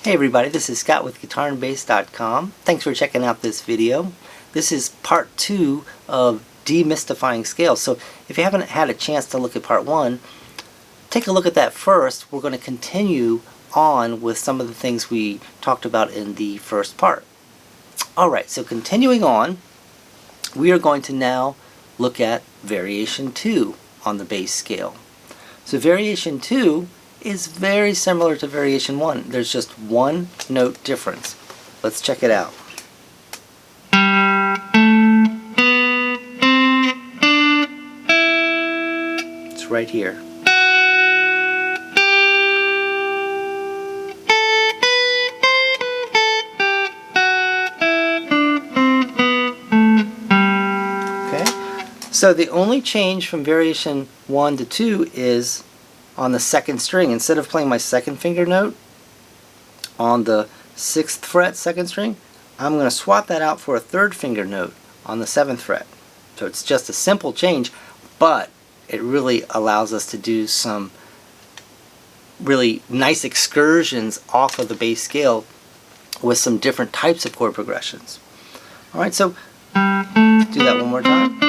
Hey everybody, this is Scott with GuitarAndBass.com. Thanks for checking out this video. This is part 2 of demystifying scales. So if you haven't had a chance to look at part 1, take a look at that first. We're going to continue on with some of the things we talked about in the first part. Alright, so continuing on, we are going to now look at variation 2 on the bass scale. So variation 2 is very similar to variation 1. There's just one note difference. Let's check it out. It's right here. Okay? So the only change from variation 1 to 2 is on the second string. Instead of playing my second finger note on the 6th fret second string, I'm going to swap that out for a third finger note on the 7th fret. So it's just a simple change, but it really allows us to do some really nice excursions off of the bass scale with some different types of chord progressions. Alright, so let's do that one more time.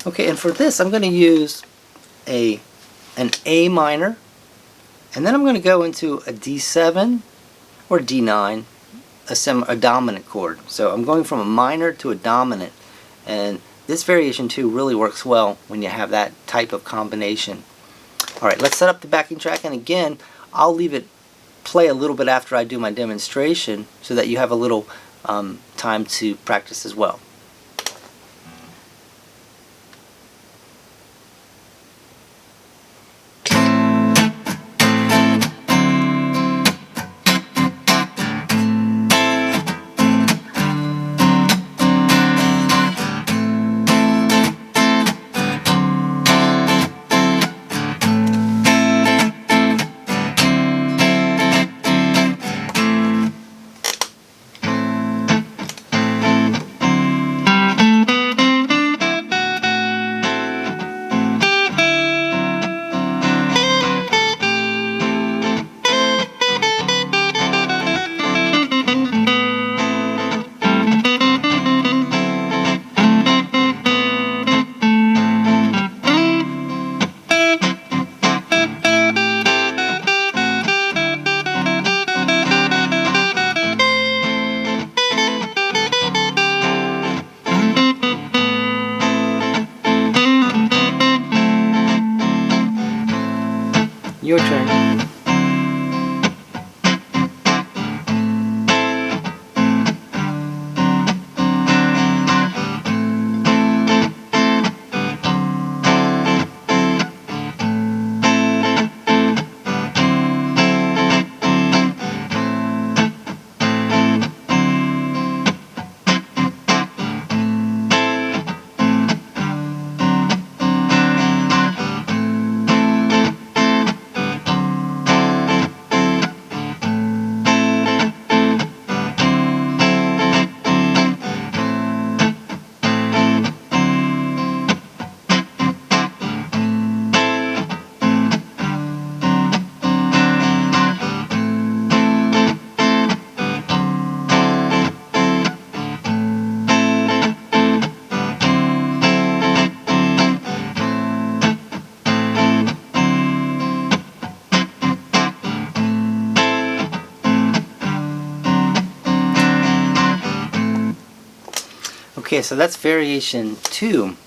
Okay, and for this I'm going to use an A minor, and then I'm going to go into a D7 or D9, a dominant chord. So I'm going from a minor to a dominant, and this variation 2 really works well when you have that type of combination. Alright, let's set up the backing track, and again I'll leave it play a little bit after I do my demonstration so that you have a little time to practice as well. Your turn. Okay, so that's variation 2.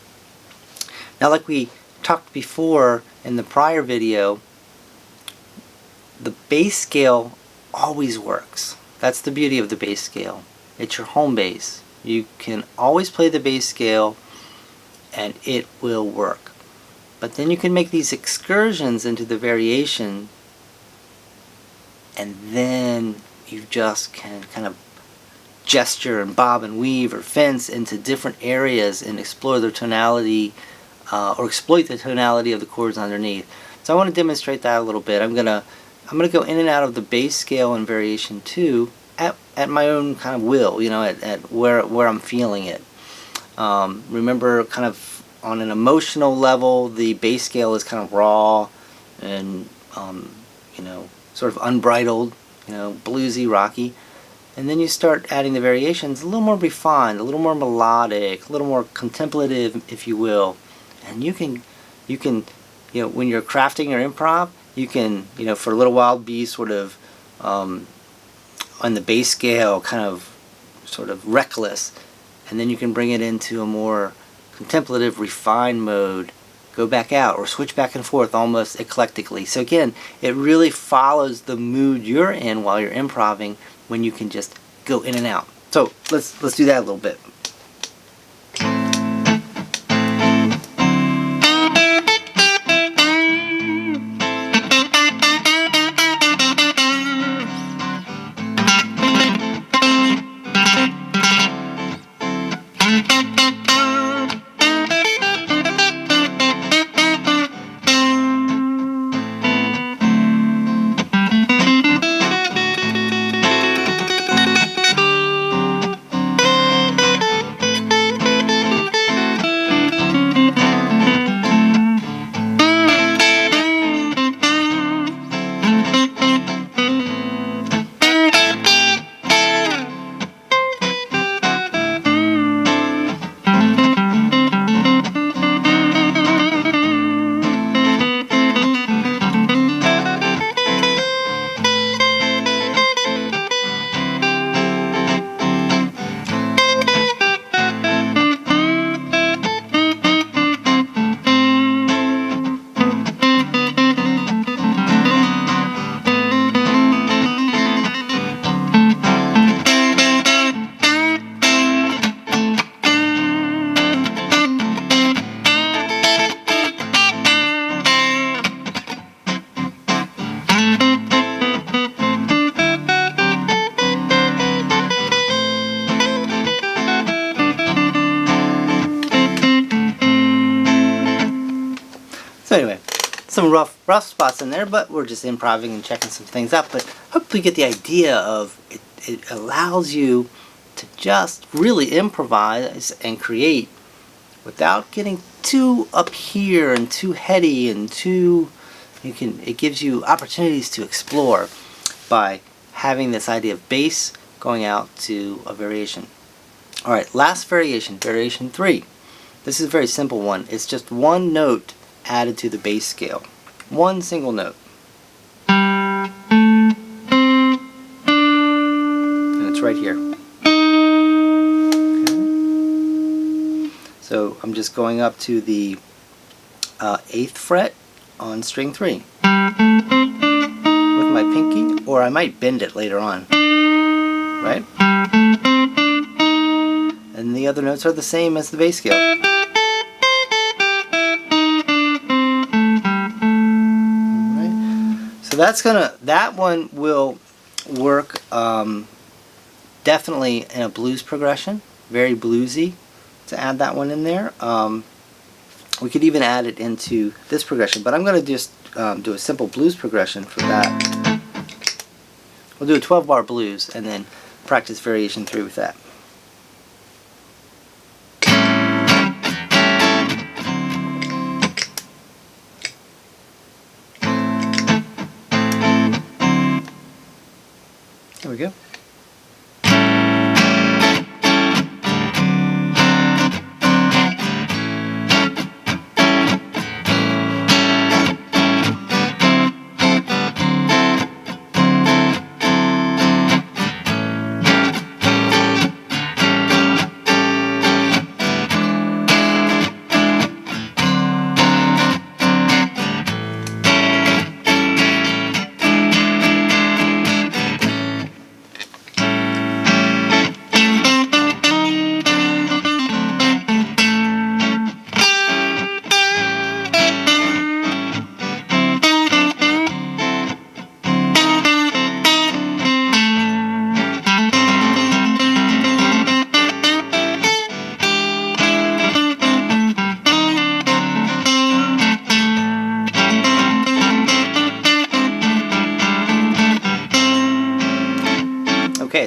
Now, like we talked before in the prior video, the bass scale always works. That's the beauty of the bass scale. It's your home bass. You can always play the bass scale and it will work. But then you can make these excursions into the variation, and then you just can kind of gesture and bob and weave or fence into different areas and explore the tonality or exploit the tonality of the chords underneath. So I want to demonstrate that a little bit. I'm gonna go in and out of the bass scale in variation 2 at my own kind of will, you know, at where I'm feeling it. Remember, kind of on an emotional level, the bass scale is kind of raw and you know, sort of unbridled, you know, bluesy, rocky. And then you start adding the variations, a little more refined, a little more melodic, a little more contemplative, if you will. And you can, you know, when you're crafting your improv, you can, you know, for a little while be sort of on the bass scale, kind of, sort of reckless, and then you can bring it into a more contemplative, refined mode, go back out, or switch back and forth almost eclectically. So again, it really follows the mood you're in while you're improvising, when you can just go in and out. So let's do that a little bit. So anyway, some rough spots in there, but we're just improvising and checking some things out. But hopefully you get the idea of it allows you to just really improvise and create without getting too up here and too heady and too, it gives you opportunities to explore by having this idea of bass going out to a variation. Alright, last variation, variation 3. This is a very simple one. It's just one note added to the bass scale. One single note. And it's right here. Okay. So I'm just going up to the 8th fret on string 3 with my pinky, or I might bend it later on. Right? And the other notes are the same as the bass scale. So that one will work definitely in a blues progression, very bluesy, to add that one in there. We could even add it into this progression, but I'm going to just do a simple blues progression for that. We'll do a 12-bar blues and then practice variation 3 with that. There we go.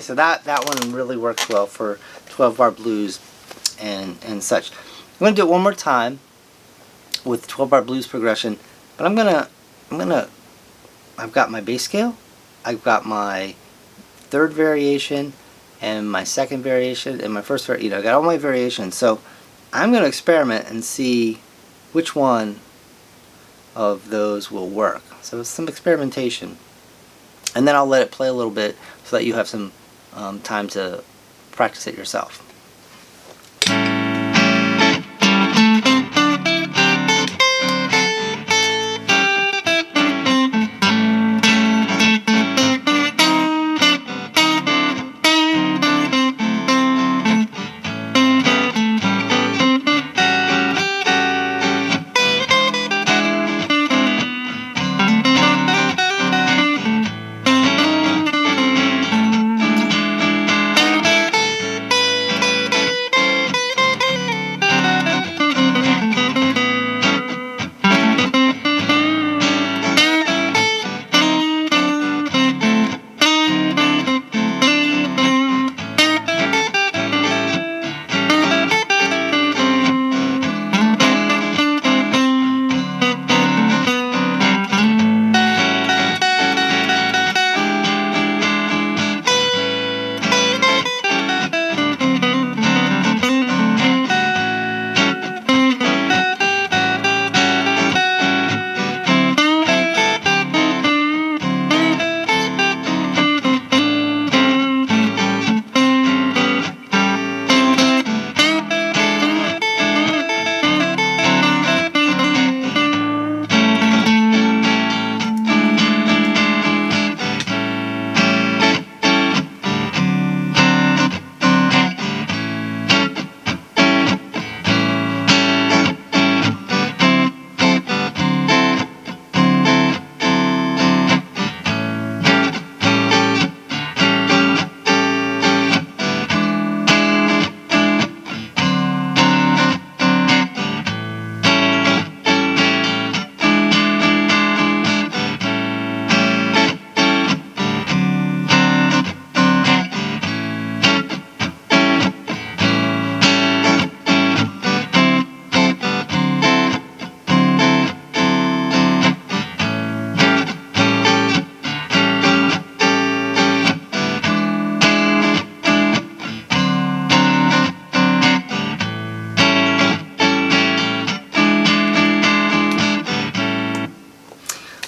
So that one really works well for 12-bar blues and such. I'm going to do it one more time with 12-bar blues progression, but I've got my bass scale, I've got my third variation, and my second variation, and my first variation. I got all my variations. So I'm going to experiment and see which one of those will work. So it's some experimentation. And then I'll let it play a little bit so that you have some time to practice it yourself.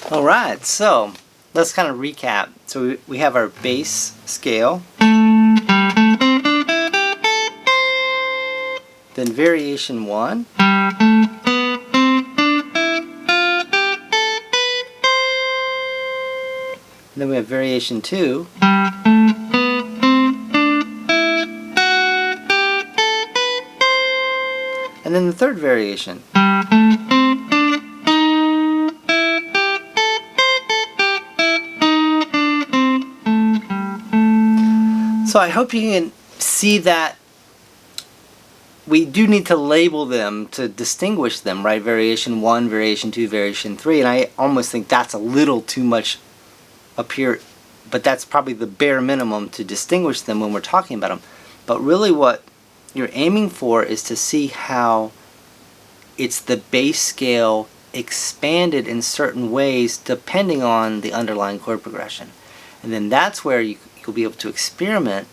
Alright, so let's kind of recap. So we have our bass scale, then variation 1, and then we have variation 2, and then the third variation. So I hope you can see that we do need to label them to distinguish them, right? Variation 1, variation 2, variation 3, and I almost think that's a little too much up here, but that's probably the bare minimum to distinguish them when we're talking about them. But really what you're aiming for is to see how it's the bass scale expanded in certain ways depending on the underlying chord progression. And then that's where you'll be able to experiment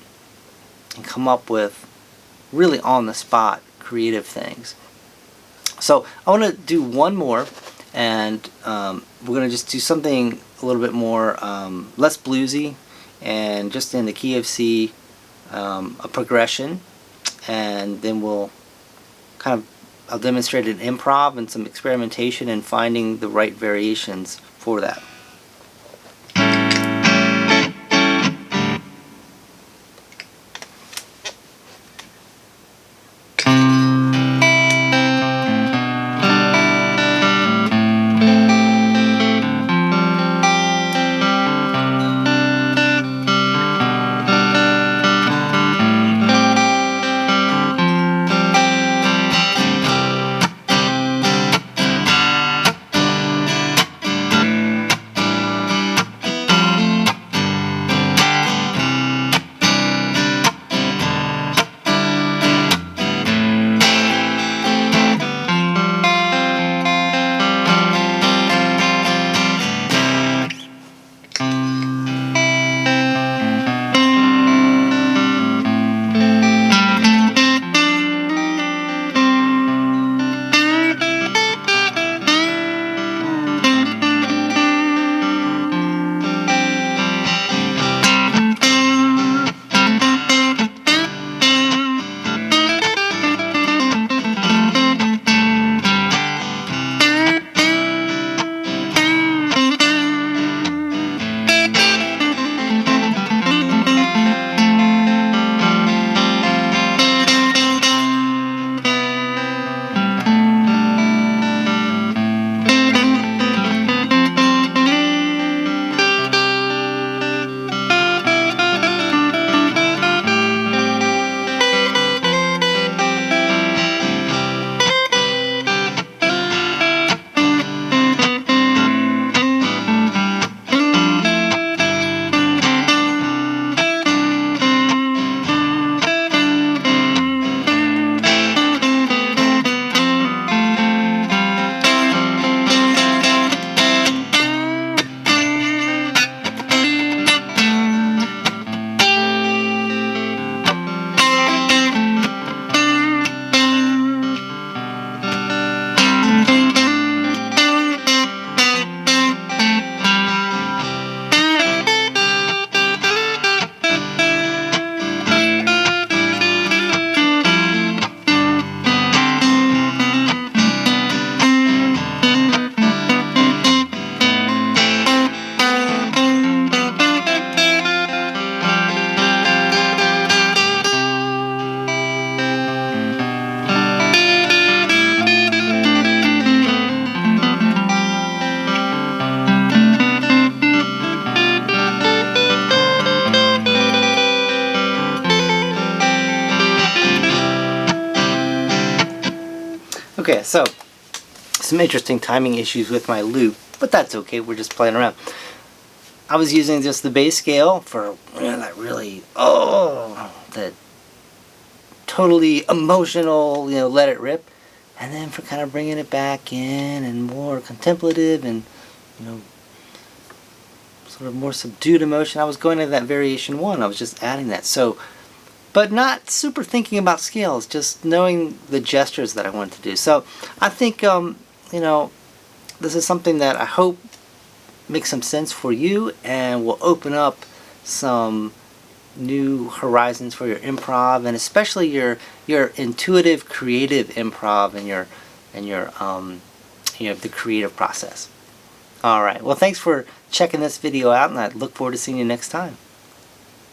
and come up with really on-the-spot creative things. So I want to do one more, and we're going to just do something a little bit more less bluesy and just in the key of C, a progression, and then I'll demonstrate an improv and some experimentation in finding the right variations for that. So, some interesting timing issues with my loop, but that's okay, we're just playing around. I was using just the bass scale for that really, that totally emotional, let it rip. And then for kind of bringing it back in and more contemplative and, sort of more subdued emotion, I was going to that variation 1. I was just adding that. So, but not super thinking about scales, just knowing the gestures that I wanted to do. So I think, this is something that I hope makes some sense for you and will open up some new horizons for your improv, and especially your intuitive, creative improv and your the creative process. All right. Well, thanks for checking this video out, and I look forward to seeing you next time.